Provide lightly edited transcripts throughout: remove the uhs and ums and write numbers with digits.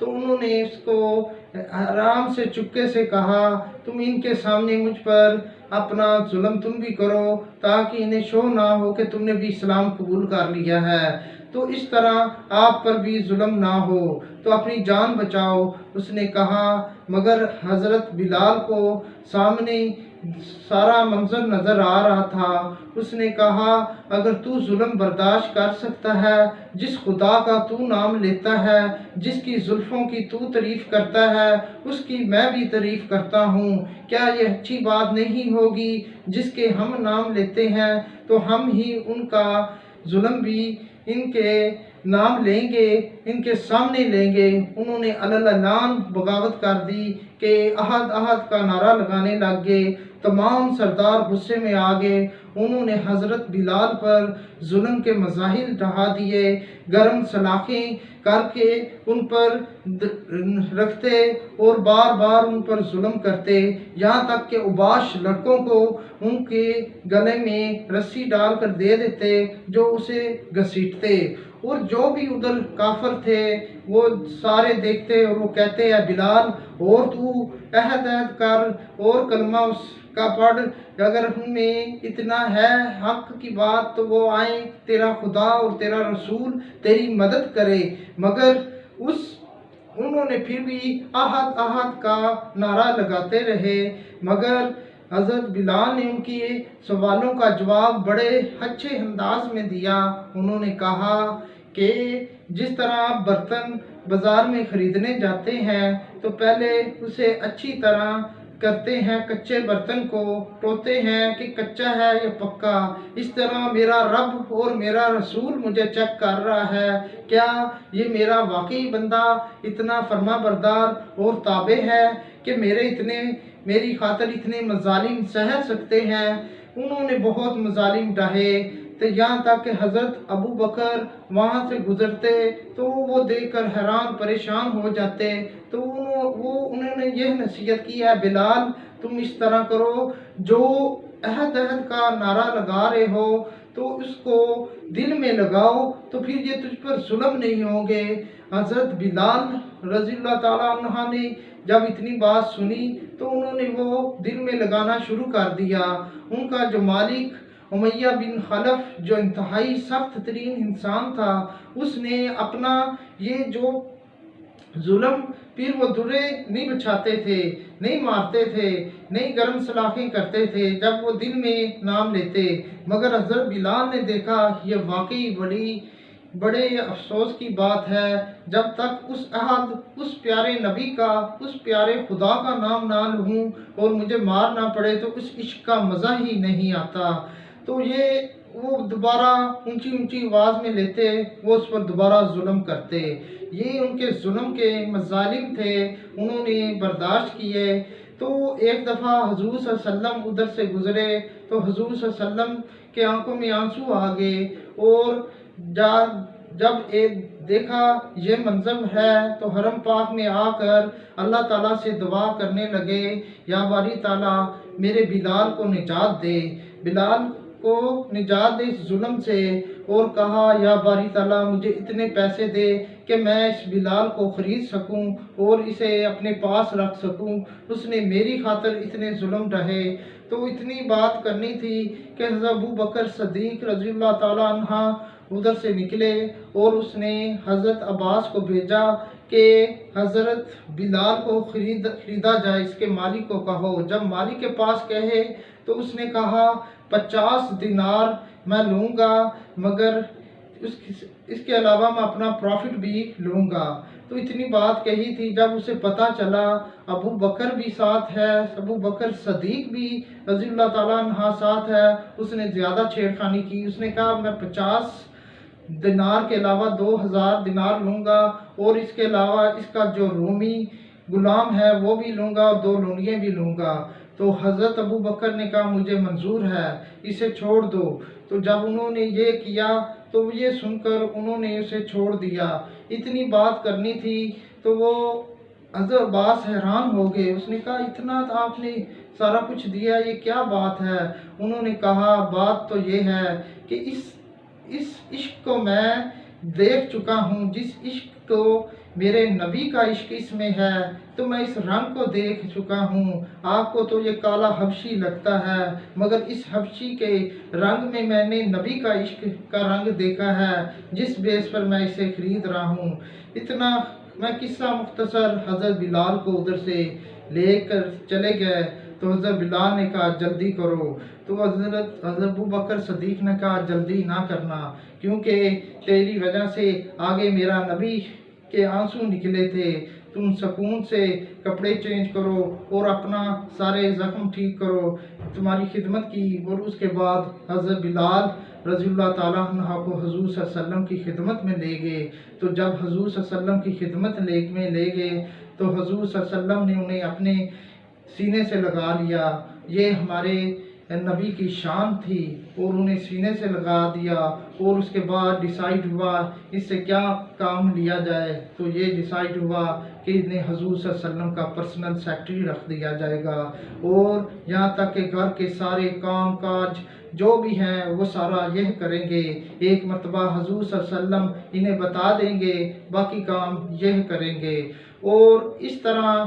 تو انہوں نے اس کو آرام سے چپکے سے کہا تم ان کے سامنے مجھ پر اپنا ظلم تم بھی کرو تاکہ انہیں شو نہ ہو کہ تم نے بھی اسلام قبول کر لیا ہے، تو اس طرح آپ پر بھی ظلم نہ ہو، تو اپنی جان بچاؤ۔ اس نے کہا مگر حضرت بلال کو سامنے سارا منظر نظر آ رہا تھا۔ اس نے کہا اگر تو ظلم برداشت کر سکتا ہے، جس خدا کا تو نام لیتا ہے، جس کی زلفوں کی تو تعریف کرتا ہے، اس کی میں بھی تعریف کرتا ہوں، کیا یہ اچھی بات نہیں ہوگی جس کے ہم نام لیتے ہیں تو ہم ہی ان کا ظلم بھی ان کے نام لیں گے، ان کے سامنے لیں گے۔ انہوں نے علن بغاوت کر دی کہ احد احد کا نعرہ لگانے لگ گئے۔ تمام سردار غصے میں آ گئے، انہوں نے حضرت بلال پر ظلم کے مظاہر ڈھا دیے، گرم سلاخیں کر کے ان پر رکھتے اور بار بار ان پر ظلم کرتے، یہاں تک کہ اوباش لڑکوں کو ان کے گلے میں رسی ڈال کر دے دیتے جو اسے گھسیٹتے، اور جو بھی ادھر کافر تھے وہ سارے دیکھتے اور وہ کہتے ہیں بلال اور تو عہد کر اور کلمہ اس کا پڑھ، اگر ہم میں اتنا ہے حق کی بات تو وہ آئیں، تیرا خدا اور تیرا رسول تیری مدد کرے۔ مگر انہوں نے پھر بھی احد احد کا نعرہ لگاتے رہے، مگر حضرت بلال نے ان کی سوالوں کا جواب بڑے اچھے انداز میں دیا۔ انہوں نے کہا کہ جس طرح آپ برتن بازار میں خریدنے جاتے ہیں تو پہلے اسے اچھی طرح کرتے ہیں، کچے برتن کو ٹوتے ہیں کہ کچا ہے یا پکا، اس طرح میرا رب اور میرا رسول مجھے چیک کر رہا ہے، کیا یہ میرا واقعی بندہ اتنا فرما بردار اور تابع ہے کہ میری خاطر اتنے مظالم سہ سکتے ہیں۔ انہوں نے بہت مظالم ڈھائے، تو یہاں تک کہ حضرت ابو بکر وہاں سے گزرتے تو وہ دیکھ کر حیران پریشان ہو جاتے، تو انہوں نے یہ نصیحت کی ہے بلال تم اس طرح کرو، جو عہد کا نعرہ لگا رہے ہو تو اس کو دل میں لگاؤ تو پھر یہ تجھ پر ظلم نہیں ہوں گے۔ حضرت بلال رضی اللہ تعالیٰ عنہ نے جب اتنی بات سنی تو انہوں نے وہ دل میں لگانا شروع کر دیا۔ ان کا جو مالک امیہ بن خلف جو انتہائی سخت ترین انسان تھا، اس نے اپنا یہ جو ظلم پھر وہ درے نہیں بچھاتے تھے، نہیں مارتے تھے، نہیں گرم سلاخیں کرتے تھے جب وہ دل میں نام لیتے، مگر حضرت بلال نے دیکھا یہ واقعی بڑے افسوس کی بات ہے، جب تک اس پیارے نبی کا، اس پیارے خدا کا نام نہ لوں اور مجھے مار نہ پڑے تو اس عشق کا مزہ ہی نہیں آتا۔ تو وہ دوبارہ اونچی آواز میں لیتے، وہ اس پر دوبارہ ظلم کرتے، یہ ان کے ظلم کے مظالم تھے، انہوں نے برداشت کیے۔ تو ایک دفعہ حضور صلی اللہ علیہ وسلم ادھر سے گزرے تو حضور صلی اللہ علیہ وسلم کے آنکھوں میں آنسو آ گئے، اور جب دیکھا یہ منظر ہے تو حرم پاک میں آ کر اللہ تعالیٰ سے دعا کرنے لگے، یا باری تعالیٰ میرے بلال کو نجات دے، بلال کو نجات دے اس ظلم سے، اور کہا یا باری تعالیٰ مجھے اتنے پیسے دے کہ میں اس بلال کو خرید سکوں اور اسے اپنے پاس رکھ سکوں، اس نے میری خاطر اتنے ظلم ڈھائے۔ تو اتنی بات کرنی تھی کہ حضرت ابو بکر صدیق رضی اللہ تعالیٰ عنہ ادھر سے نکلے، اور اس نے حضرت عباس کو بھیجا کہ حضرت بلال کو خریدا جائے، اس کے مالک کو کہو۔ جب مالک کے پاس کہے تو اس نے کہا 50 دینار میں لوں گا، مگر اس کے علاوہ میں اپنا پروفٹ بھی لوں گا۔ تو اتنی بات کہی تھی، جب اسے پتا چلا ابو بکر بھی ساتھ ہے، ابو بکر صدیق بھی رضی اللہ تعالیٰ عنہ ساتھ ہے، اس نے زیادہ چھیڑخانی کی، اس نے کہا میں 50 دینار کے علاوہ 2000 دینار لوں گا، اور اس کے علاوہ اس کا جو رومی غلام ہے وہ بھی لوں گا اور 2 لونڈیاں بھی لوں گا۔ تو حضرت ابو بکر نے کہا مجھے منظور ہے، اسے چھوڑ دو۔ تو جب انہوں نے یہ کیا تو یہ سن کر انہوں نے اسے چھوڑ دیا۔ اتنی بات کرنی تھی تو وہ حضرت عباس حیران ہو گئے، اس نے کہا اتنا آپ نے سارا کچھ دیا، یہ کیا بات ہے؟ انہوں نے کہا بات تو یہ ہے کہ اس عشق کو میں دیکھ چکا ہوں، جس عشق کو میرے نبی کا عشق اس میں ہے، تو میں اس رنگ کو دیکھ چکا ہوں۔ آپ کو تو یہ کالا حبشی لگتا ہے، مگر اس حبشی کے رنگ میں نے نبی کا عشق کا رنگ دیکھا ہے، جس بیس پر میں اسے خرید رہا ہوں۔ اتنا میں قصہ مختصر حضرت بلال کو ادھر سے لے کر چلے گئے، تو حضرت بلال نے کہا جلدی کرو، تو حضرت ابو بکر صدیق نے کہا جلدی نہ کرنا، کیونکہ تیری وجہ سے آگے میرا نبی کے آنسو نکلے تھے۔ تم سکون سے کپڑے چینج کرو اور اپنا سارے زخم ٹھیک کرو، تمہاری خدمت کی۔ اور اس کے بعد حضرت بلال رضی اللہ تعالیٰ عنہ کو حضور صلی اللہ علیہ وسلم کی خدمت میں لے گئے۔ تو جب حضور صلی اللہ علیہ وسلم کی خدمت میں لے گئے تو حضور صلی اللہ علیہ وسلم نے انہیں اپنے سینے سے لگا لیا۔ یہ ہمارے نبی کی شان تھی، اور انہیں سینے سے لگا دیا، اور اس کے بعد ڈیسائیڈ ہوا اس سے کیا کام لیا جائے، تو یہ ڈیسائیڈ ہوا کہ انہیں حضور صلی اللہ علیہ وسلم کا پرسنل سیکرٹری رکھ دیا جائے گا، اور یہاں تک کہ گھر کے سارے کام کاج جو بھی ہیں وہ سارا یہ کریں گے۔ ایک مرتبہ حضور صلی اللہ علیہ وسلم انہیں بتا دیں گے، باقی کام یہ کریں گے۔ اور اس طرح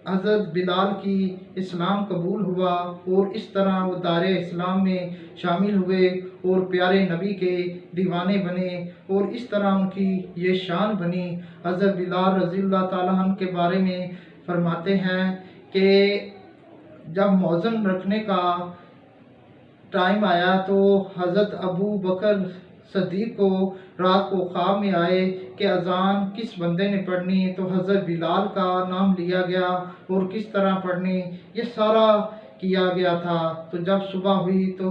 حضرت بلال کی اسلام قبول ہوا، اور اس طرح وہ دار اسلام میں شامل ہوئے اور پیارے نبی کے دیوانے بنے، اور اس طرح ان کی یہ شان بنی۔ حضرت بلال رضی اللہ تعالیٰ عنہ کے بارے میں فرماتے ہیں کہ جب مؤذن رکھنے کا ٹائم آیا تو حضرت ابو بکر صدیق کو رات کو خواب میں آئے کہ اذان کس بندے نے پڑھنی، تو حضرت بلال کا نام لیا گیا اور کس طرح پڑھنی یہ سارا کیا گیا تھا۔ تو جب صبح ہوئی تو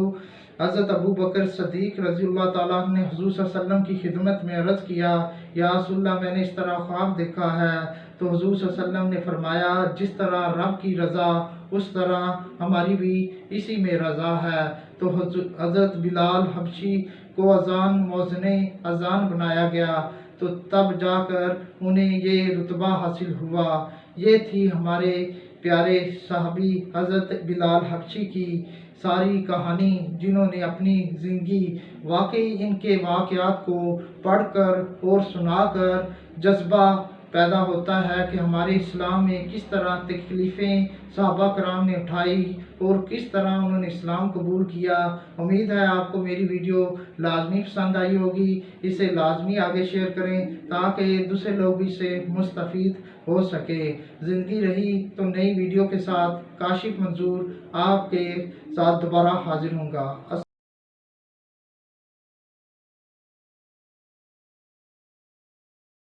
حضرت ابو بکر صدیق رضی اللہ تعالیٰ عنہ نے حضور صلی اللہ علیہ وسلم کی خدمت میں عرض کیا، یا رسول اللہ میں نے اس طرح خواب دیکھا ہے۔ تو حضور صلی اللہ علیہ وسلم نے فرمایا جس طرح رب کی رضا اس طرح ہماری بھی اسی میں رضا ہے۔ تو حضرت بلال حبشی کو مؤذن اذان بنایا گیا، تو تب جا کر انہیں یہ رتبہ حاصل ہوا۔ یہ تھی ہمارے پیارے صحابی حضرت بلال حبشی کی ساری کہانی، جنہوں نے اپنی زندگی واقعی ان کے واقعات کو پڑھ کر اور سنا کر جذبہ پیدا ہوتا ہے کہ ہمارے اسلام میں کس طرح تکلیفیں صحابہ کرام نے اٹھائی اور کس طرح انہوں نے اسلام قبول کیا۔ امید ہے آپ کو میری ویڈیو لازمی پسند آئی ہوگی، اسے لازمی آگے شیئر کریں تاکہ دوسرے لوگ بھی سے مستفید ہو سکے۔ زندگی رہی تو نئی ویڈیو کے ساتھ کاشف منظور آپ کے ساتھ دوبارہ حاضر ہوں گا۔